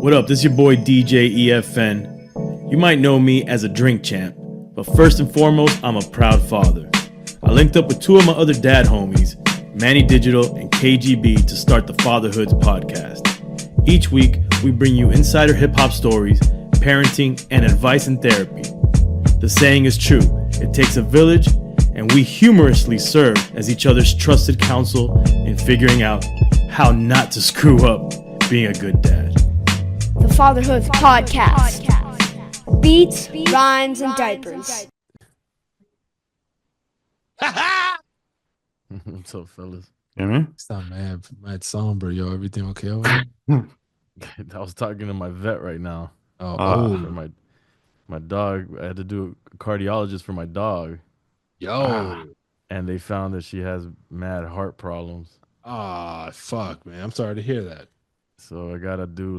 What up? This is your boy DJ EFN. You might know me as a drink champ, but first and foremost, I'm a proud father. I linked up with two of my other dad homies, Manny Digital and KGB, to start the Fatherhoods podcast. Each week, we bring you insider hip-hop stories, parenting, and advice and therapy. The saying is true, it takes a village, and we humorously serve as each other's trusted counsel in figuring out how not to screw up being a good dad. The Fatherhoods Podcast. Beats, rhymes, and diapers. What's up, fellas? You know? Stop, man. Mad somber, yo. Everything okay over there? I was talking to my vet right now. Oh, For my dog. I had to do a cardiologist for my dog. yo. And they found that she has mad heart problems. Fuck, man. I'm sorry to hear that. So I gotta do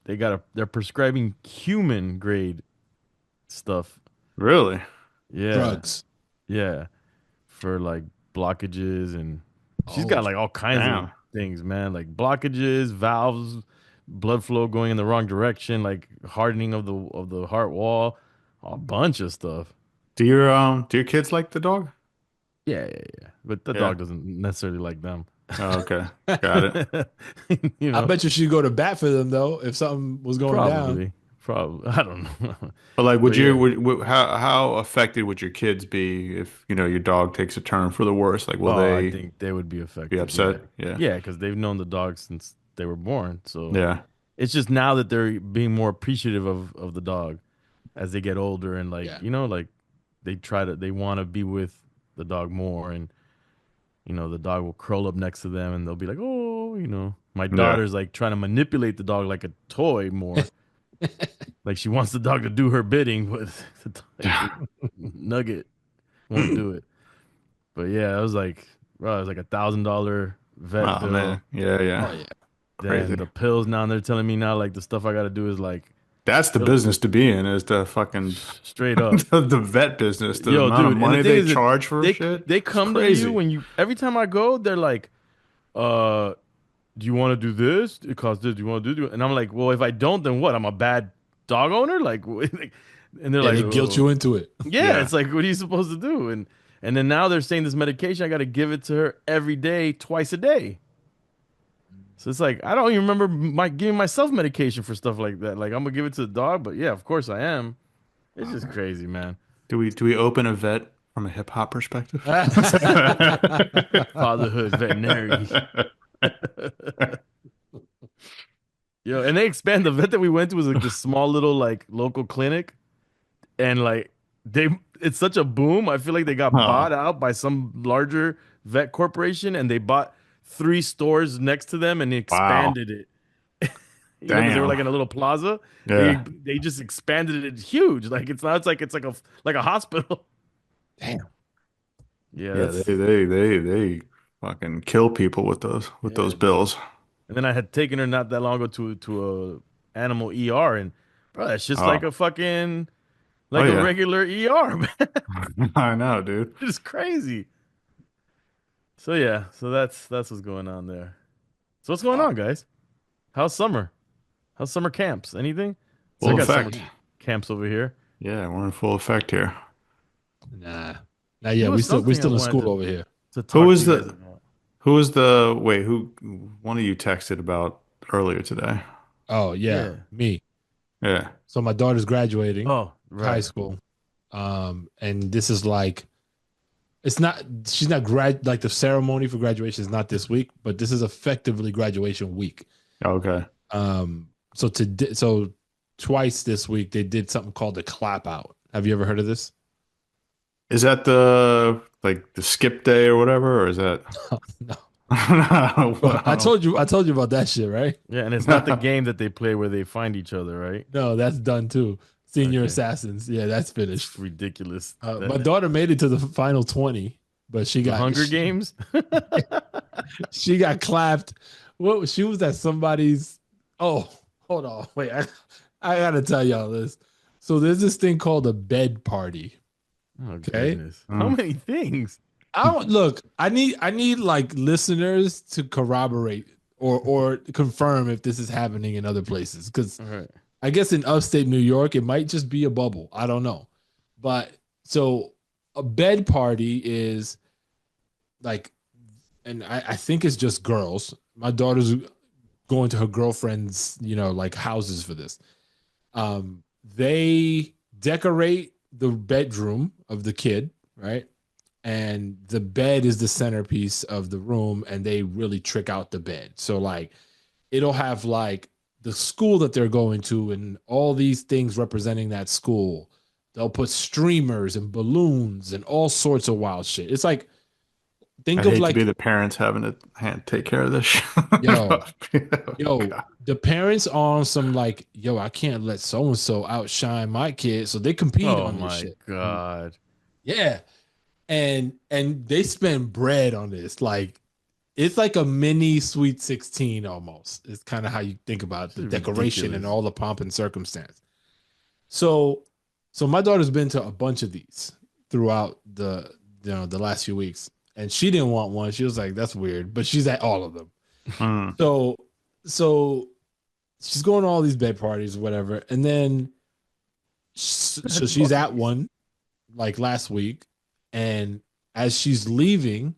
they're prescribing human grade stuff. Really? Yeah. Drugs. Yeah. For like blockages, and she's got like all kinds of things, man. Like blockages, valves, blood flow going in the wrong direction, like hardening of the heart wall, a bunch of stuff. Do your kids like the dog? Yeah. But the dog doesn't necessarily like them. Oh, okay. Got it. You know, I bet you she'd go to bat for them, though, if something was going down. Probably. I don't know. But like, how affected would your kids be if, your dog takes a turn for the worse? Like, will they I think they would be affected. be upset? Yeah. Yeah, because they've known the dog since they were born. So Yeah. it's just now that they're being more appreciative of the dog as they get older, and like they want to be with the dog more, and the dog will curl up next to them and they'll be like, oh, my daughter's like trying to manipulate the dog like a toy more. Like she wants the dog to do her bidding, but Nugget won't do it. But yeah, it was like $1,000 vet bill. Man. Yeah. Oh, yeah. Crazy. Then the pills now, they're telling me now like the stuff I got to do is like That's the business to be in, is the fucking straight up the vet business. The amount of money they charge for shit. They come to you every time I go, they're like, do you want to do this? It costs this. Do you want to do it? And I'm like, well, if I don't, then what? I'm a bad dog owner? Like, and they're like, they guilt you into it. Yeah, it's like, what are you supposed to do? And then now they're saying this medication, I got to give it to her every day, twice a day. So it's like, I don't even remember giving myself medication for stuff like that. Like, I'm going to give it to the dog, but yeah, of course I am. It's just crazy, man. Do we open a vet from a hip hop perspective? Fatherhood, veterinary. And they expand. The vet that we went to was like this small little like local clinic, and like it's such a boom. I feel like they got bought out by some larger vet corporation, and they bought 3 stores next to them and they expanded it. Because they were like in a little plaza. Yeah. They just expanded it huge. Like it's like a hospital. Damn. Yeah. They fucking kill people with those bills. And then I had taken her not that long ago to a animal ER, and bro, that's just like a fucking a regular ER, man. I know, dude. It's crazy. So yeah, that's what's going on there. So what's going on, guys? How's summer? How's summer camps? Anything? Full got effect. summer camps over here. Yeah, we're in full effect here. Nah. We still in school over here. Who was one of you texted about earlier today? Oh, yeah. Me. Yeah. So my daughter's graduating high school. And this is like, she's not like the ceremony for graduation is not this week, but this is effectively graduation week. Okay. So twice this week they did something called the clap out. Have you ever heard of this? Is that the skip day or whatever, or is that? No. Wow. I told you about that shit, right? Yeah, and it's not the game that they play where they find each other, right? No, that's done too. Senior Assassins. Yeah, that's finished. It's ridiculous. My daughter made it to the final 20, but she got Hunger Games. She got clapped. Well, she was at somebody's. Oh, hold on, wait. I gotta tell y'all this. So there's this thing called a bed party. Oh, goodness. How many things? I need like listeners to corroborate or confirm if this is happening in other places. Because Right. I guess in upstate New York, it might just be a bubble. I don't know. But so a bed party is like, and I think it's just girls. My daughter's going to her girlfriend's, like houses for this. They decorate the bedroom of the kid, right? And the bed is the centerpiece of the room, and they really trick out the bed. So like it'll have like the school that they're going to and all these things representing that school. They'll put streamers and balloons and all sorts of wild shit. It's like, think I of hate like, to be the parents having to take care of this shit. yo, Oh, God. the parents are on some like, yo, I can't let so and so outshine my kid, so they compete Oh on this my shit. God. Yeah, and they spend bread on this. Like, it's like a mini Sweet 16 almost. It's kind of how you think about the decoration and Ridiculous. all the pomp and circumstance. So my daughter's been to a bunch of these throughout the last few weeks, and she didn't want one. She was like, "That's weird," but she's at all of them. Mm. So she's going to all these bed parties, whatever, and then so she's at one like last week, and as she's leaving,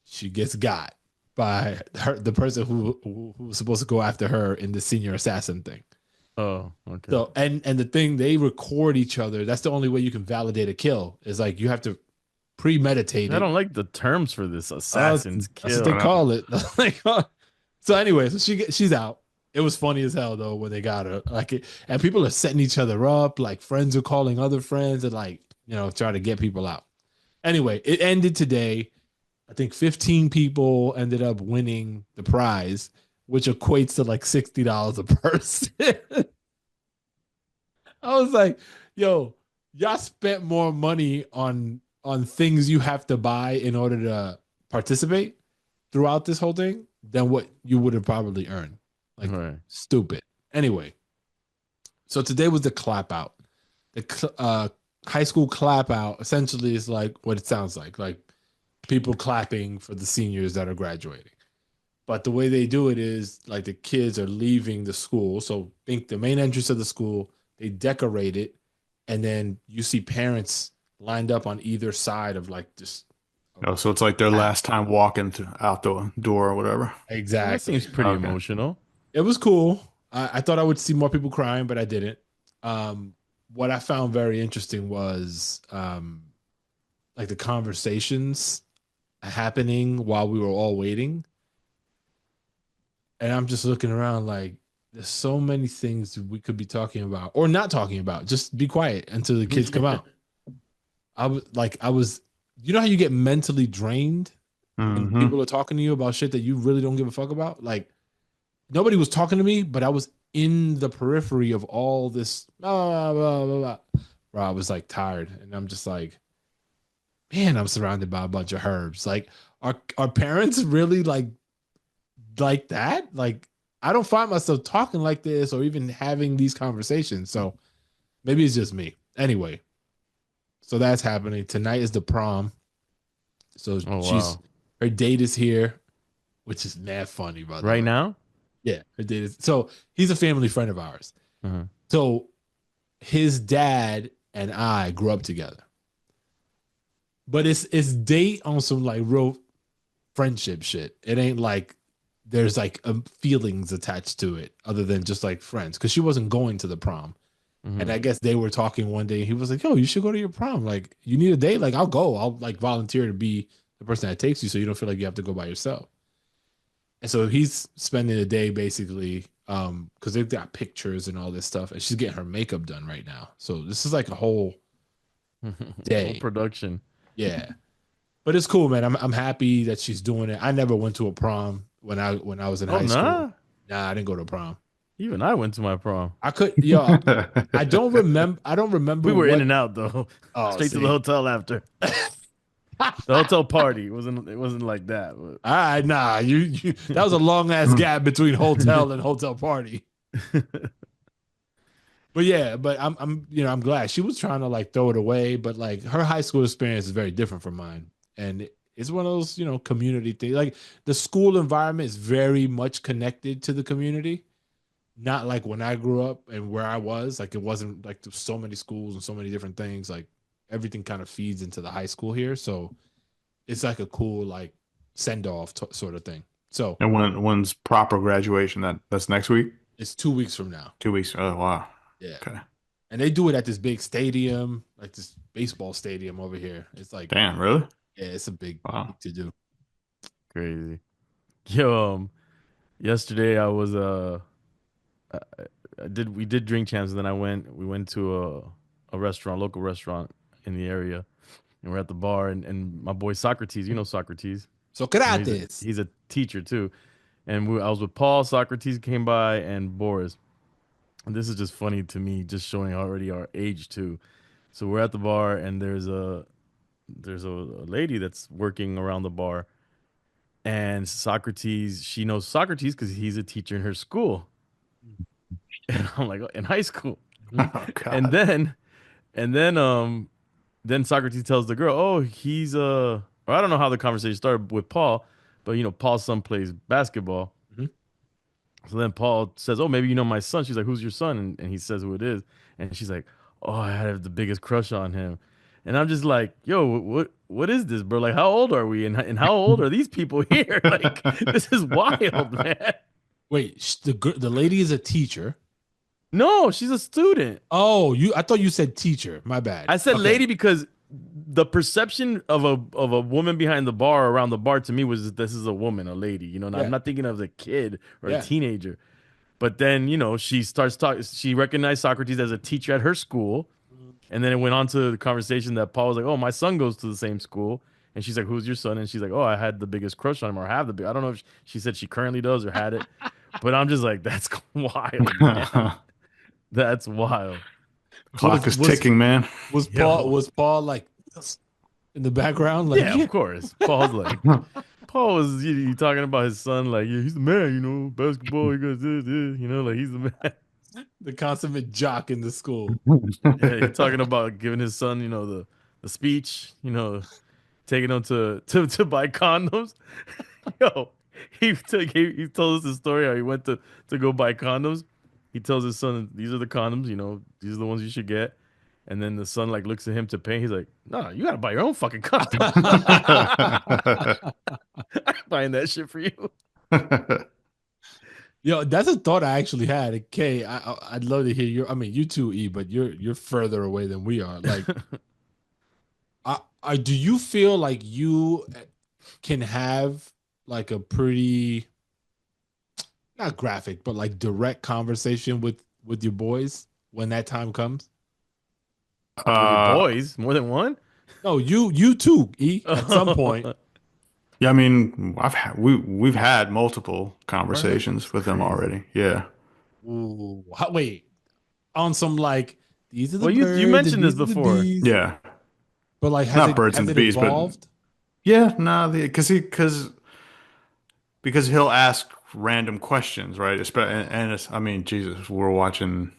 she gets got by the person who was supposed to go after her in the senior assassin thing. Oh, okay. So and the thing, they record each other. That's the only way you can validate a kill. Is like you have to premeditate it. I don't like the terms for this assassin's kill. That's what they call it. Like, so anyway, so she's out. It was funny as hell though when they got her. And people are setting each other up. Like friends are calling other friends and like trying to get people out. Anyway, it ended today. I think 15 people ended up winning the prize, which equates to like $60 a person. I was like, yo, y'all spent more money on things you have to buy in order to participate throughout this whole thing than what you would have probably earned. Like, Right. Stupid. Anyway, so today was the clap out. The high school clap out essentially is like what it sounds like people clapping for the seniors that are graduating. But the way they do it is like the kids are leaving the school. So think the main entrance of the school, they decorate it, and then you see parents lined up on either side of like just. Oh, so it's like their last time walking out the door or whatever. Exactly. That seems pretty Okay. emotional. It was cool. I thought I would see more people crying, but I didn't. What I found very interesting was like the conversations happening while we were all waiting. And I'm just looking around like there's so many things we could be talking about or not talking about. Just be quiet until the kids come out. I was, how you get mentally drained when Mhm. people are talking to you about shit that you really don't give a fuck about? Like, nobody was talking to me, but I was in the periphery of all this blah, blah, blah, blah, where I was like tired. And I'm just like, man, I'm surrounded by a bunch of herbs. Like, are parents really like that? Like, I don't find myself talking like this or even having these conversations. So maybe it's just me. Anyway, so that's happening. Tonight is the prom. So her date is here, which is mad funny, by the way. Right now? Yeah, her date is. So he's a family friend of ours. Uh-huh. So his dad and I grew up together. But it's date on some like real friendship shit. It ain't like there's like feelings attached to it other than just like friends. Because she wasn't going to the prom. Mhm. And I guess they were talking one day. He was like, yo, you should go to your prom. Like, you need a date? Like, I'll go. I'll like volunteer to be the person that takes you so you don't feel like you have to go by yourself. And so he's spending a day basically because they've got pictures and all this stuff. And she's getting her makeup done right now. So this is like a whole day. Whole production. Yeah. But it's cool, man. I'm happy that she's doing it. I never went to a prom when I was in high school. Nah? Nah, I didn't go to a prom. Even I went to my prom. I could, I don't remember. We were in and out though. Oh, Straight to see? the hotel after. The hotel party wasn't like that. But. All right, nah, you that was a long ass gap between hotel and hotel party. But yeah, but I'm glad she was trying to like throw it away, but like her high school experience is very different from mine, and it's one of those, community things. Like the school environment is very much connected to the community. Not like when I grew up and where I was, like it wasn't like there's so many schools and so many different things. Like everything kind of feeds into the high school here. So it's like a cool like send off sort of thing. So And when's proper graduation? That's next week? it's 2 weeks from now. 2 weeks. Oh wow. Yeah. Okay. And they do it at this big stadium, like this baseball stadium over here. It's like, Damn, really? yeah, it's a big Wow. to do. Crazy. Yo, yesterday I was we did drink champs, and then we went to a restaurant, local restaurant in the area, and we're at the bar, and my boy Socrates, you know Socrates. Socrates. He's a teacher too, and I was with Paul. Socrates came by, and Boris. And this is just funny to me, just showing already our age too. So we're at the bar, and there's a lady that's working around the bar, and Socrates, she knows Socrates because he's a teacher in her school. And I'm like, in high school. Oh God. And then Socrates tells the girl, oh, he's or I don't know how the conversation started with Paul, but Paul's son plays basketball. Mhm. So then Paul says, oh, maybe you know my son. She's like, who's your son? And he says who it is. And she's like, oh, I have the biggest crush on him. And I'm just like, yo, what is this, bro? Like, how old are we? And how old are these people here? Like, this is wild, man. Wait, the lady is a teacher. No, she's a student. Oh, I thought you said teacher. My bad. I said Okay. lady because the perception of a woman behind the bar, around the bar, to me was this is a woman, a lady. Yeah. I'm not thinking of a kid or Yeah. a teenager. But then she starts talking. She recognized Socrates as a teacher at her school, and then it went on to the conversation that Paul was like, "Oh, my son goes to the same school," and she's like, "Who's your son?" And she's like, "Oh, I had the biggest crush on him, or have the big." I don't know if she said she currently does or had it, but I'm just like, that's wild, man. That's wild. Clock is ticking, man. Was Yo. Paul like in the background? Like, Yeah, of course. Paul's like, Paul was talking about his son, like, yeah, he's the man, basketball, he goes this, like he's the man. the consummate jock in the school. Yeah, he's talking about giving his son, the speech, taking him to buy condoms. Yo, he told us the story how he went to go buy condoms. He tells his son, these are the condoms, these are the ones you should get. And then the son like looks at him to pay. He's like, no, you gotta buy your own fucking condom. I'm buying that shit for you. Yo, that's a thought I actually had. Okay, I'd love to hear your. I mean, you too, E, but you're further away than we are. Like, do you feel like you can have like a pretty, not graphic, but like direct conversation with your boys when that time comes? With your boys, more than one? No, you too, E. At some point. Yeah, I mean, we've had multiple conversations with them already. Yeah. Ooh, wait. On some like these are the Well, birds you mentioned and this these are the before. bees. Yeah. But like, Not birds and bees, but- evolved? Yeah, no, because he'll ask random questions, right? And it's, I mean, Jesus, we're watching.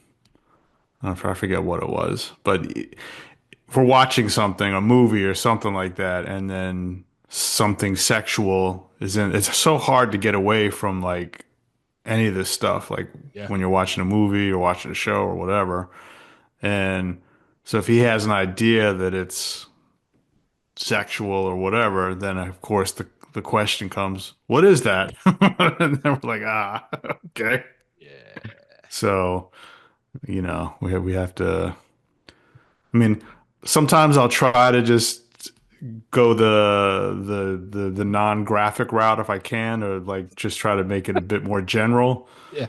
I forget what it was, but if we're watching something, a movie or something like that, and then something sexual is in. It's so hard to get away from like any of this stuff, like when you're watching a movie or watching a show or whatever. And so if he has an idea that it's sexual or whatever, then of course the question comes, what is that? And then we're like, okay. Yeah. So, we have to, I mean, sometimes I'll try to just go the non-graphic route if I can, or like just try to make it a bit more general. Yeah.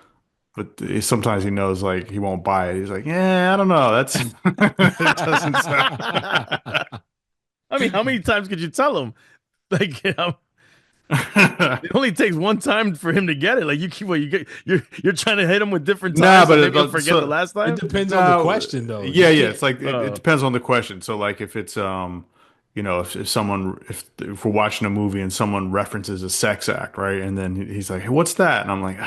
But sometimes he knows like he won't buy it. He's like, yeah, I don't know. That's it doesn't sound. I mean, how many times could you tell him? Like, it only takes one time for him to get it. Like you're trying to hit him with different times. but so maybe he'll forget the last time. It depends on the question, though. Yeah. It's like it depends on the question. So like if it's if we're watching a movie and someone references a sex act, right, and then he's like, hey, what's that? And I'm like,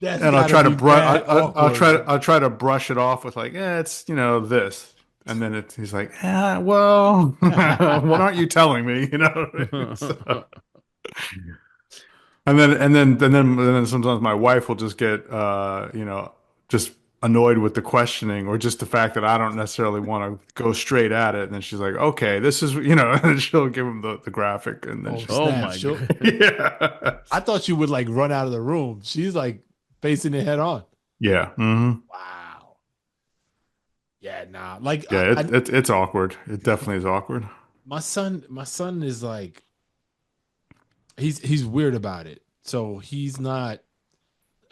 and I'll try to brush it off with like, it's it's this. And then he's like, yeah, well, what aren't you telling me? You know? So, and then sometimes my wife will just get, just annoyed with the questioning or just the fact that I don't necessarily want to go straight at it. And then she's like, okay, this is, and she'll give him the graphic. And then Oh, she's, Oh snap. my god. yeah. I thought you would like run out of the room. She's like facing it head on. Yeah. Hmm. Wow. Yeah, nah. Like Yeah. It's awkward. It definitely is awkward. my son is like he's weird about it. So he's not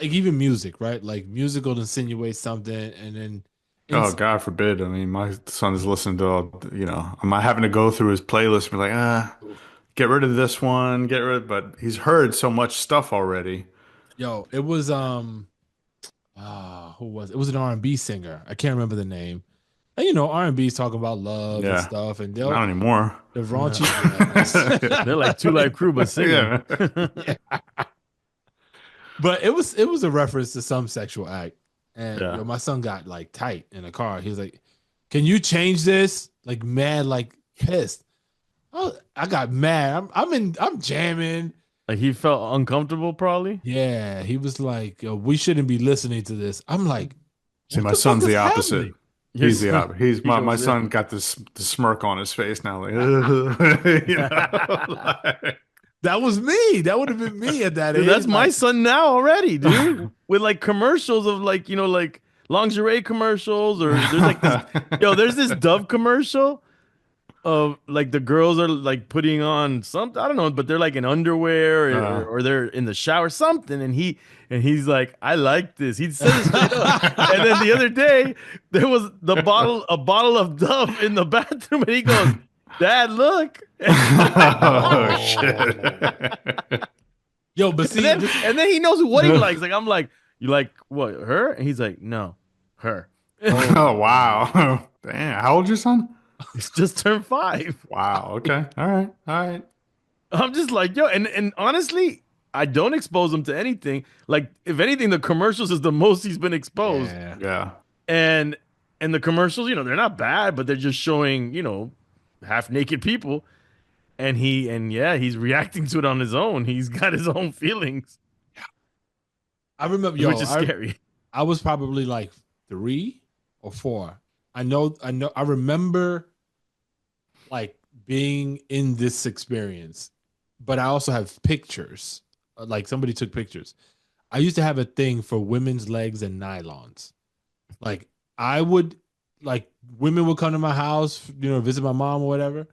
like even music, right? Like music will insinuate something and then Oh, God forbid. I mean, my son is listening to, am I having to go through his playlist and be like, get rid of this one, but he's heard so much stuff already. yo, it was who was it? It was an R&B singer. I can't remember the name. And R&B is talking about love and Yeah. stuff, and Not anymore. the raunchy. They're like Two Live Crew, but singing. Yeah. But it was a reference to some sexual act. And Yeah. my son got like tight in the car. He was like, "Can you change this?" Like mad, like pissed. Oh, I got mad. I'm jamming. Like he felt uncomfortable, probably. Yeah, he was like, "Yo, we shouldn't be listening to this." I'm like, See, what my the son's fuck is the opposite. happening? He's the Yes. opposite. He's He my goes, son yeah. got the smirk on his face now, like, like- That was me. That would have been me at that Dude, age. that's my like, son now already, dude. With like commercials of like lingerie commercials or there's like this there's this Dove commercial of like the girls are like putting on something, I don't know, but they're like in underwear or they're in the shower, something, and he's like, I like this. He says it straight up. And then the other day there was a bottle of Dove in the bathroom, and he goes, Dad, look. oh shit. yo, but see, And then he knows what he likes. Like I'm like, you like what, her? And he's like, no, her. Oh wow. Damn. How old's your son? He's just turned 5. Wow. Okay. All right. All right. I'm just like, yo, and honestly, I don't expose him to anything. Like, if anything, the commercials is the most he's been exposed. yeah. Yeah. And the commercials, they're not bad, but they're just showing, half naked people. And he's reacting to it on his own. He's got his own feelings, I remember, which is scary. I was probably like 3 or 4. I remember like being in this experience, but I also have pictures. Like somebody took pictures. I used to have a thing for women's legs and nylons. Like I would, like women would come to my house, visit my mom or whatever.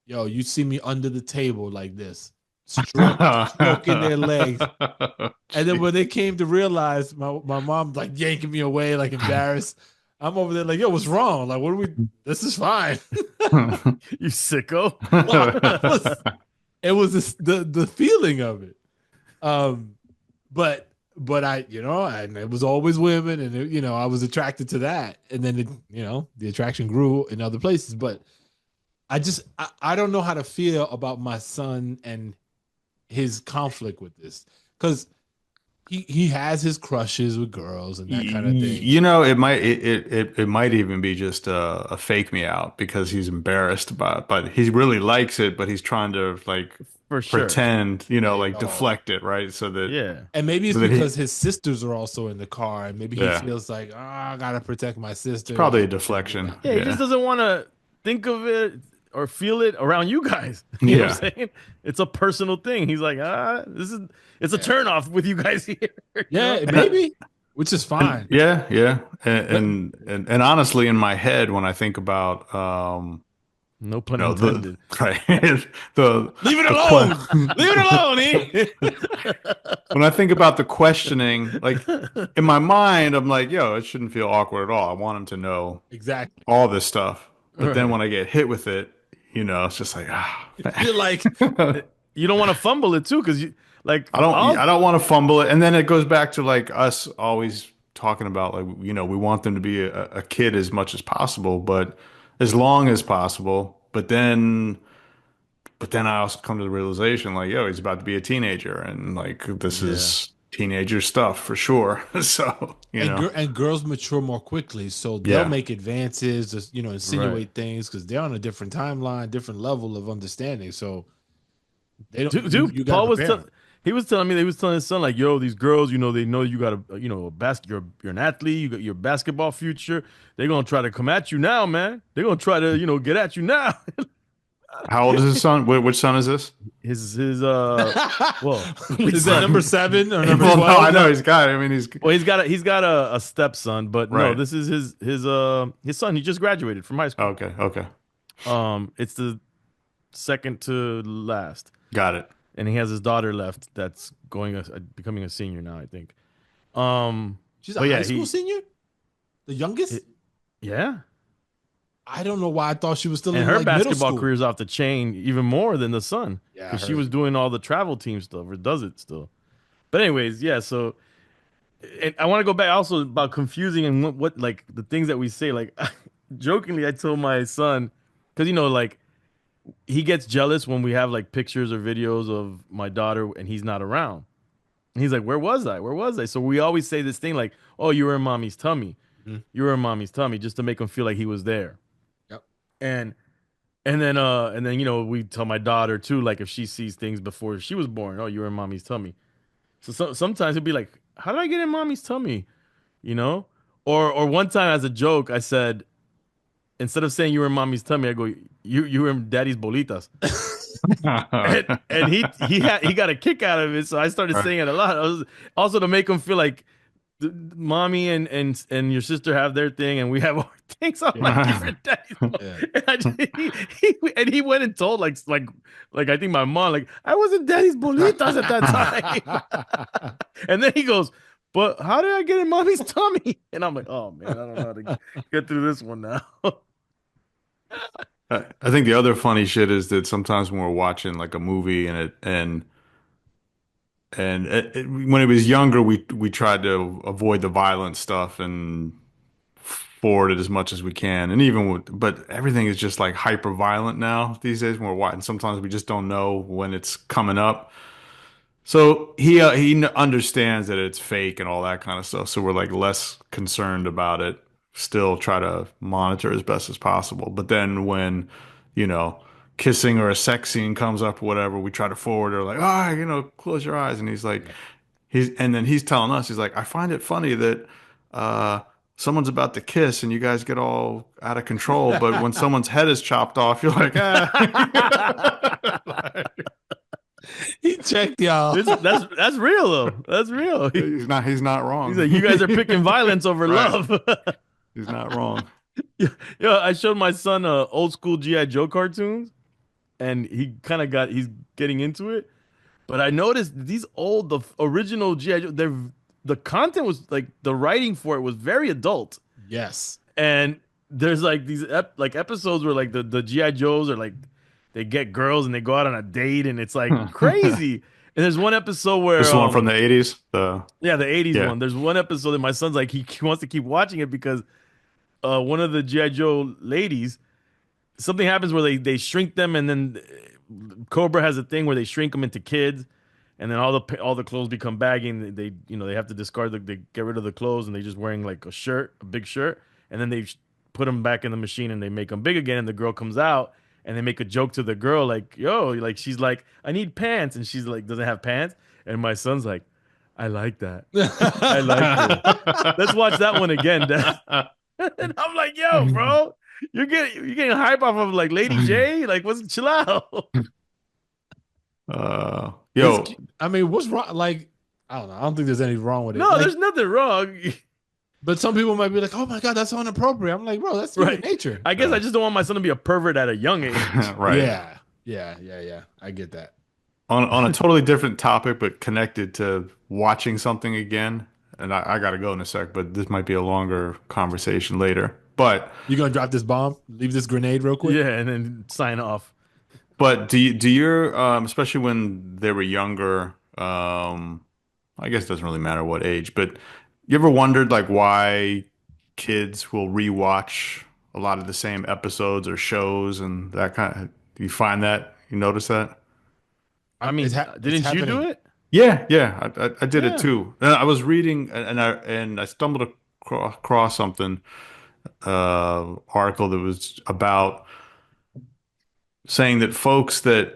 Yo, you see me under the table like this, stroking their legs. And then when they came to realize my mom like yanking me away, like embarrassed, I'm over there like, yo, what's wrong? Like, what are we? This is fine. You sicko. It was the feeling of it. But I, and it was always women, and I was attracted to that, and then the attraction grew in other places. But I don't know how to feel about my son and his conflict with this, because he has his crushes with girls and that kind of thing. It might even be just a fake me out because he's embarrassed about it, but he really likes it, but he's trying to like For sure. pretend, deflect it, right? So that Yeah. And maybe it's So that because his sisters are also in the car, and maybe he Yeah. feels like, I gotta protect my sister. probably a deflection. Yeah, he just doesn't want to think of it or feel it around you guys. You know what I'm saying? It's a personal thing. He's like, it's a turnoff with you guys here. Yeah, maybe, which is fine. Yeah. And honestly, in my head, when I think about No pun No, intended. right. Leave it alone. Leave it alone. When I think about the questioning, like in my mind, I'm like, yo, it shouldn't feel awkward at all. I want him to know Exactly. all this stuff. But then Right. when I get hit with it, it's just like, You're like, You don't want to fumble it too, because I don't want to fumble it. And then it goes back to like us always talking about like, we want them to be a kid as much as possible, but as long as possible. But then I also come to the realization like, yo, he's about to be a teenager, and like this is teenager stuff for sure. So, and girls mature more quickly, so they'll yeah. make advances, just, Right. insinuate things because they're on a different timeline, different level of understanding. So they don't. You got to Paul was prepare 'em. he was telling me that he was telling his son like, yo, these girls, they know you got you're an athlete, you got your basketball future. They're gonna try to come at you now, man. They're gonna try to, get at you now. How old is his son? Which son is this? His well, Is that number 7 or number Well, 12? no, I know he's got. I mean, he's got a stepson, but no, Right. this is his son. He just graduated from high school. Okay. Okay. It's the second to last, Got it. and he has his daughter left that's becoming a senior now, I think. She's a but yeah, high school senior, the youngest. Yeah, I don't know why I thought she was still and in her like middle basketball school. career's off the chain even more than the son, Yeah, I because she heard. was doing all the travel team stuff, or does it still. But anyways, yeah. So, and I want to go back also about confusing and what like the things that we say. Like, jokingly, I told my son, because like he gets jealous when we have like pictures or videos of my daughter and he's not around. And he's like, "Where was I? Where was I?" So we always say this thing like, "Oh, you were in mommy's tummy. Mhm. You were in mommy's tummy," just to make him feel like he was there. Yep. And then we tell my daughter too, like if she sees things before she was born, "Oh, you were in mommy's tummy." So sometimes it'd be like, "How did I get in mommy's tummy?" You know? Or one time as a joke, I said, instead of saying you were in mommy's tummy, I go, you were in daddy's bolitas. and he got a kick out of it, so I started saying it a lot. Also to make him feel like mommy and your sister have their thing and we have our things. I'm like, you're in daddy's and he went and told like I think my mom, like, I was in daddy's bolitas at that time. And then he goes, "But how did I get in mommy's tummy?" And I'm like, "Oh man, I don't know how to get through this one now." I think the other funny shit is that sometimes when we're watching like a movie when it was younger, we tried to avoid the violent stuff and forward it as much as we can. And but everything is just like hyper violent now these days when we're watching. Sometimes we just don't know when it's coming up. So he understands that it's fake and all that kind of stuff. So we're like less concerned about it. Still try to monitor as best as possible. But then when, kissing or a sex scene comes up or whatever, we try to forward or like, close your eyes. And he's like, and then he's telling us, he's like, I find it funny that someone's about to kiss and you guys get all out of control. But when someone's head is chopped off, you're like, He checked y'all. That's real though. That's real. He's not wrong. He's like, you guys are picking violence over love. He's not wrong. Yeah, I showed my son old school G.I. Joe cartoons, and he's getting into it. But I noticed the original G.I. Joe, the content was like, the writing for it was very adult. Yes. And there's like these episodes where like the G.I. Joes are like, they get girls and they go out on a date and it's like crazy. And there's one episode where This one from the 80s. the 80s one. There's one episode that my son's like, he wants to keep watching it because one of the G.I. Joe ladies, something happens where they shrink them, and then Cobra has a thing where they shrink them into kids, and then all the clothes become baggy, and they have to discard they get rid of the clothes, and they're just wearing like a big shirt, and then they put them back in the machine and they make them big again, and the girl comes out and they make a joke to the girl like, yo, like, she's like, I need pants, and she's like, doesn't have pants, and my son's like, I like that. I like it. Let's watch that one again, Dad. And I'm like, yo, bro, you're getting hype off of like Lady J. Like, chill out. Yo, I mean, what's wrong? Like, I don't know. I don't think there's anything wrong with it. No, Like, there's nothing wrong. but some people might be like, "Oh my god, that's so inappropriate." I'm like, bro, that's Right. human nature. I guess I just don't want my son to be a pervert at a young age. right. Yeah. I get that. On a totally different topic, but connected to watching something again. And I got to go in a sec, but this might be a longer conversation later. But You gonna drop this bomb? Leave this grenade real quick? Yeah, and then sign off. But do your especially when they were younger, I guess it doesn't really matter what age, but you ever wondered like why kids will rewatch a lot of the same episodes or shows and that kind of, do you find that? You notice that? I mean, didn't you do it? Yeah, yeah, I did it Yeah. too. I was reading and I stumbled across something article that was about saying that folks that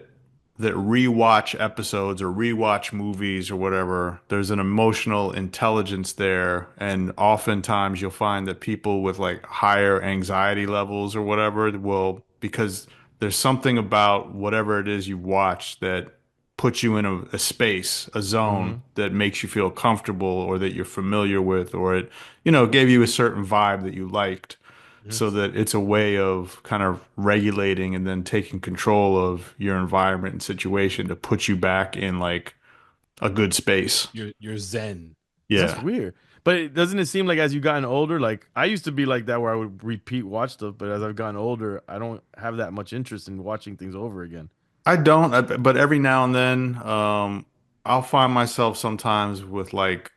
rewatch episodes or rewatch movies or whatever, there's an emotional intelligence there, and oftentimes you'll find that people with like higher anxiety levels or whatever will, because there's something about whatever it is you watch that puts you in a space, a zone Hmm. that makes you feel comfortable or that you're familiar with, or it, gave you a certain vibe that you liked, so that it's a way of kind of regulating and then taking control of your environment and situation to put you back in like a good space. You're zen. That's Yeah. weird. But doesn't it seem like as you've gotten older, like I used to be like that where I would repeat watch stuff, but as I've gotten older, I don't have that much interest in watching things over again. I don't, but every now and then, I'll find myself sometimes with like,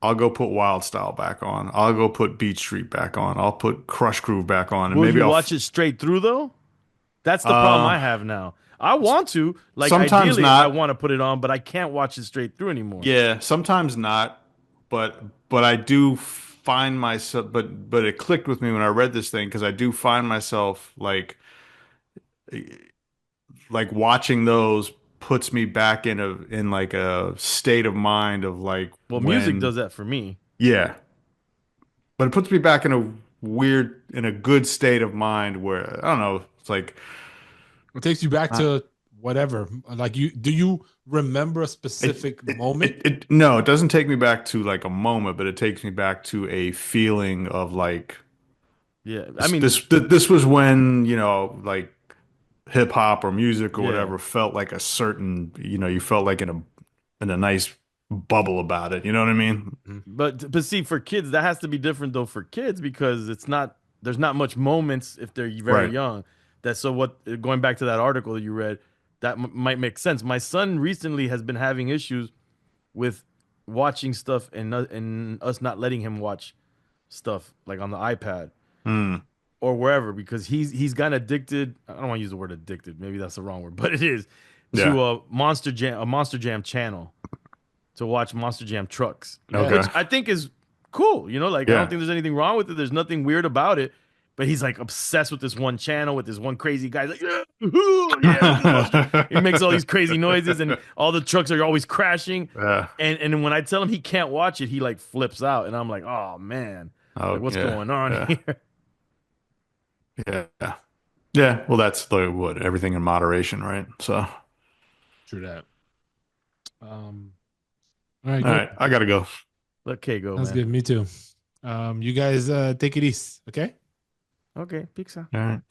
I'll go put Wild Style back on. I'll go put Beat Street back on. I'll put Crush Groove back on, and Will maybe you watch it straight through though? That's the problem uh, I have now. I want to, like sometimes ideally I not. want to put it on, but I can't watch it straight through anymore. Yeah, sometimes not, but I do find myself, but it clicked with me when I read this thing because I do find myself like watching those puts me back in like a state of mind of like Well, music when, does that for me. yeah, but it puts me back in a good state of mind where I don't know, it's like It takes you back uh, to whatever. Like do you remember a it, specific it moment? no, it doesn't take me back to like a moment, but it takes me back to a feeling of like Yeah. I this mean, this was when, like hip hop or music or yeah. whatever felt like a certain, you felt like in a nice bubble about it. You know what I mean? But see, for kids, that has to be different though for kids because it's not there's not much moments if they're very Right. young. That so what going back to that article that you read, that might make sense. My son recently has been having issues with watching stuff and us not letting him watch stuff like on the iPad Mm. or wherever because he's gotten addicted. I don't want to use the word addicted. Maybe that's the wrong word, but it is Yeah. to a Monster Jam channel to watch Monster Jam trucks, Yeah. Okay. which I think is cool. Like I don't Yeah. think there's anything wrong with it. There's nothing weird about it. But he's like obsessed with this one channel with this one crazy guy. He's like, yeah, yeah, this is Monster. He makes all these crazy noises, and all the trucks are always crashing. Yeah. And when I tell him he can't watch it, he like flips out, and I'm like, oh man, like Oh, what's yeah. going on Yeah. here? Yeah. Yeah. Well, that's the what everything in moderation, right? So, all True that. All right, good. right, I gotta go. Let K go, Sounds man. good. Me too. You guys take it easy, okay? Okay, pizza. All right.